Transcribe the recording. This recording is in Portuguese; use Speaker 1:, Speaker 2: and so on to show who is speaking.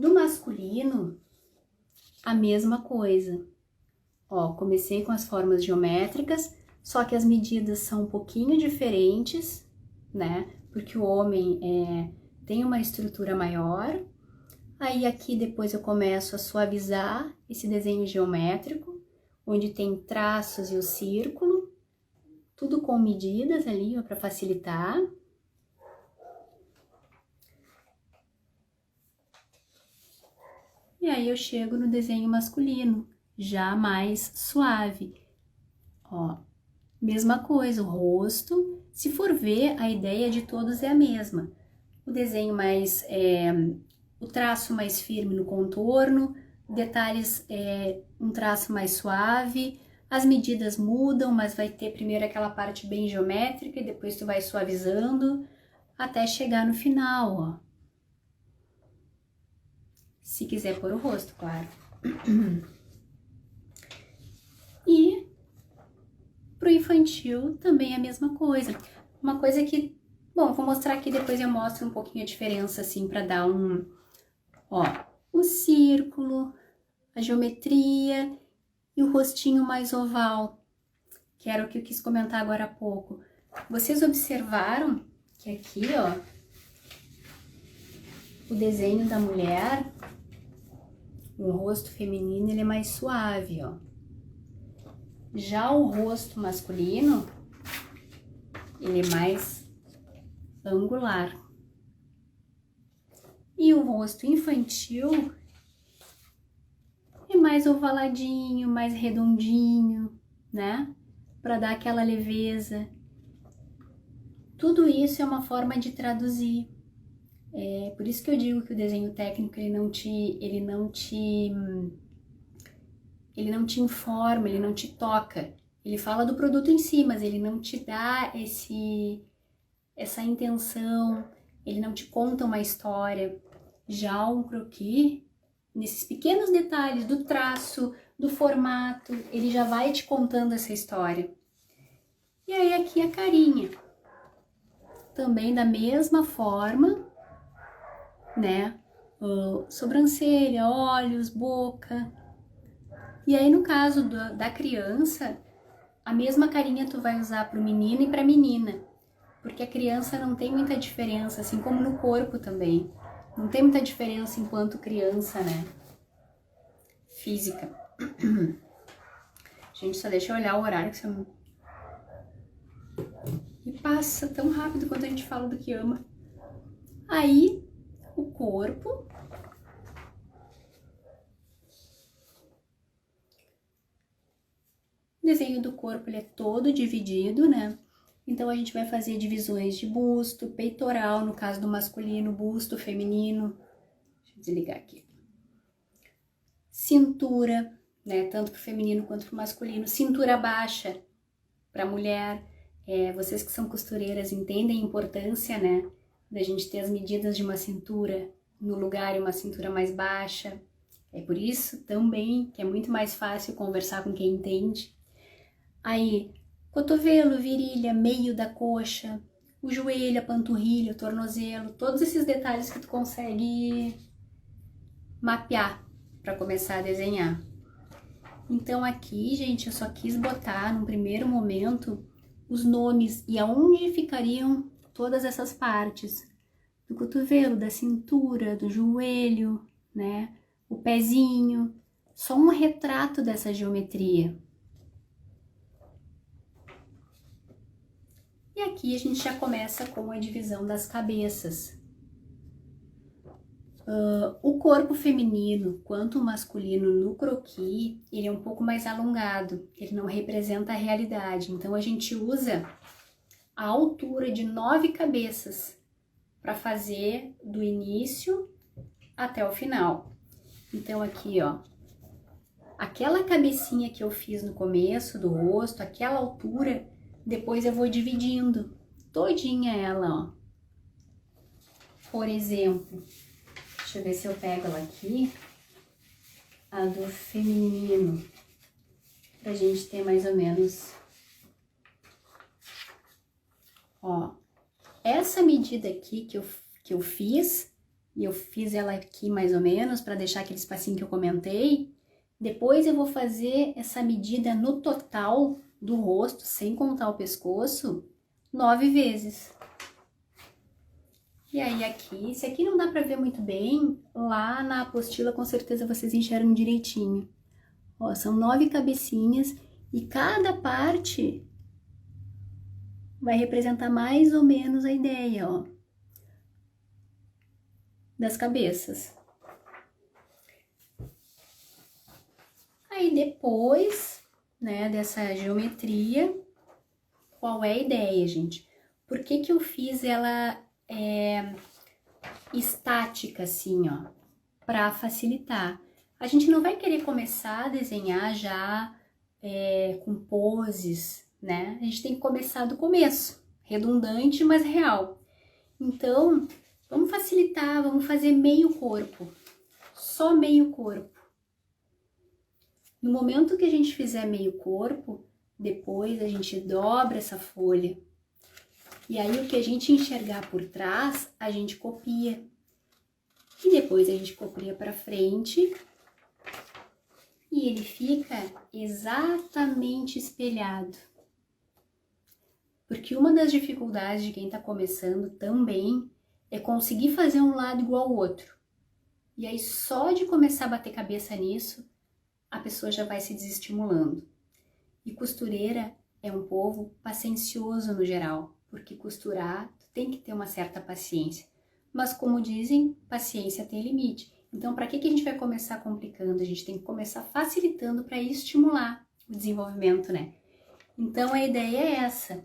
Speaker 1: Do masculino, a mesma coisa. Ó, comecei com as formas geométricas, só que as medidas são um pouquinho diferentes, né? Porque o homem tem uma estrutura maior. Aí aqui depois eu começo a suavizar esse desenho geométrico, onde tem traços e o círculo, tudo com medidas ali, ó, para facilitar. E aí eu chego no desenho masculino, já mais suave. Ó, mesma coisa, o rosto. Se for ver, a ideia de todos é a mesma. O desenho mais, o traço mais firme no contorno, detalhes, um traço mais suave. As medidas mudam, mas vai ter primeiro aquela parte bem geométrica e depois tu vai suavizando até chegar no final, ó. Se quiser pôr o rosto, claro. E pro infantil também é a mesma coisa. Uma coisa que, bom, vou mostrar aqui, depois eu mostro um pouquinho a diferença, assim, pra dar ó, o círculo, a geometria e o rostinho mais oval, que era o que eu quis comentar agora há pouco. Vocês observaram que aqui, ó, o desenho da mulher, o rosto feminino, ele é mais suave, ó. Já o rosto masculino, ele é mais angular. E o rosto infantil é mais ovaladinho, mais redondinho, né? Para dar aquela leveza. Tudo isso é uma forma de traduzir. É por isso que eu digo que o desenho técnico ele não te informa, ele não te toca. Ele fala do produto em si, mas ele não te dá essa intenção, ele não te conta uma história. Já um croquis, nesses pequenos detalhes do traço, do formato, ele já vai te contando essa história. E aí aqui a carinha. Também da mesma forma, né? Sobrancelha, olhos, boca. E aí no caso da criança, a mesma carinha tu vai usar para o menino e para a menina. Porque a criança não tem muita diferença, assim como no corpo também. Não tem muita diferença enquanto criança, né? Física. Gente, só deixa eu olhar o horário que você... E passa tão rápido quando a gente fala do que ama. Aí, o corpo. O desenho do corpo, ele é todo dividido, né? Então, a gente vai fazer divisões de busto, peitoral, no caso do masculino, busto feminino. Deixa eu desligar aqui. Cintura, né? Tanto para o feminino quanto para o masculino. Cintura baixa para a mulher. Vocês que são costureiras entendem a importância, né? Da gente ter as medidas de uma cintura no lugar e uma cintura mais baixa. É por isso também que é muito mais fácil conversar com quem entende. Aí, cotovelo, virilha, meio da coxa, o joelho, a panturrilha, o tornozelo, todos esses detalhes que tu consegue mapear para começar a desenhar. Então aqui, gente, eu só quis botar num primeiro momento os nomes e aonde ficariam todas essas partes. Do cotovelo, da cintura, do joelho, né? O pezinho. Só um retrato dessa geometria. E aqui a gente já começa com a divisão das cabeças. O corpo feminino, quanto o masculino no croquis, ele é um pouco mais alongado, ele não representa a realidade. Então a gente usa a altura de 9 cabeças para fazer do início até o final. Então aqui, ó, aquela cabecinha que eu fiz no começo do rosto, aquela altura, depois eu vou dividindo todinha ela, ó. Por exemplo, deixa eu ver se eu pego ela aqui, a do feminino, pra gente ter mais ou menos, ó, essa medida aqui que eu fiz e eu fiz ela aqui mais ou menos para deixar aquele espacinho que eu comentei. Depois eu vou fazer essa medida no total do rosto, sem contar o pescoço, 9 vezes. E aí aqui, se aqui não dá para ver muito bem, lá na apostila com certeza vocês enxergam direitinho. Ó, são 9 cabecinhas e cada parte vai representar mais ou menos a ideia, ó, das cabeças. Aí depois, né, dessa geometria, qual é a ideia, gente? Por que que eu fiz ela estática assim, ó? Para facilitar. A gente não vai querer começar a desenhar já com poses, né? A gente tem que começar do começo, redundante, mas real. Então, vamos facilitar, vamos fazer meio corpo, só meio corpo. No momento que a gente fizer meio corpo, depois a gente dobra essa folha. E aí o que a gente enxergar por trás, a gente copia. E depois a gente copia para frente. E ele fica exatamente espelhado. Porque uma das dificuldades de quem está começando também é conseguir fazer um lado igual ao outro. E aí só de começar a bater cabeça nisso, a pessoa já vai se desestimulando. E costureira é um povo paciencioso no geral, porque costurar tu tem que ter uma certa paciência. Mas como dizem, paciência tem limite. Então, para que a gente vai começar complicando? A gente tem que começar facilitando para estimular o desenvolvimento, né? Então, a ideia é essa.